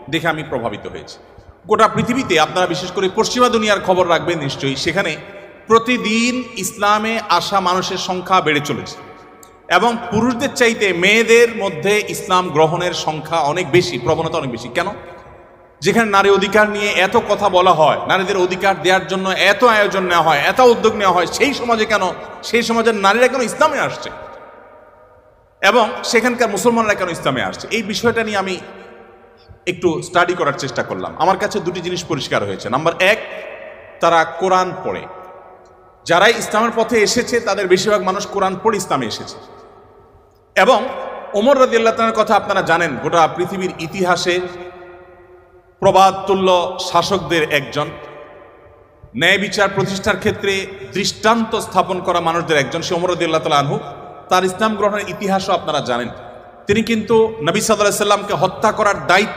দেখে আমি প্রভাবিত হয়েছি। গোটা পৃথিবীতে আপনারা বিশেষ করে পশ্চিমা দুনিয়ার খবর রাখবেন নিশ্চয়ই, সেখানে প্রতিদিন ইসলামে আসা মানুষের সংখ্যা বেড়ে চলেছে এবং পুরুষদের চাইতে মেয়েদের মধ্যে ইসলাম গ্রহণের সংখ্যা অনেক বেশি, প্রবণতা অনেক বেশি। কেন? যেখানে নারী অধিকার নিয়ে এত কথা বলা হয়, নারীদের অধিকার দেওয়ার জন্য এত আয়োজন নেওয়া হয়, এত উদ্যোগ নেওয়া হয়, সেই সমাজে কেন, সেই সমাজের নারীরা কেন ইসলামে আসছে এবং সেখানকার মুসলমানরা কেন ইসলামে আসছে, এই বিষয়টা নিয়ে আমি একটু স্টাডি করার চেষ্টা করলাম। আমার কাছে দুটি জিনিস পরিষ্কার হয়েছে। নাম্বার এক, তারা কোরআন পড়ে। যারাই ইসলামের পথে এসেছে তাদের বেশিরভাগ মানুষ কোরআন পড়ে ইসলামে এসেছে। এবং ওমর রাদিয়াল্লাহু তাআলার কথা আপনারা জানেন, গোটা পৃথিবীর ইতিহাসে প্রবাদতুল্য শাসকদের একজন, ন্যায় বিচার প্রতিষ্ঠার ক্ষেত্রে দৃষ্টান্ত স্থাপন করা মানুষদের একজন, সে ওমর রাদিয়াল্লাহু তাআলা আনহু। তার ইসলাম গ্রহণের ইতিহাসও আপনারা জানেন। তিনি কিন্তু নবী সাল্লাল্লাহু আলাইহি ওয়াসাল্লামকে হত্যা করার দায়িত্ব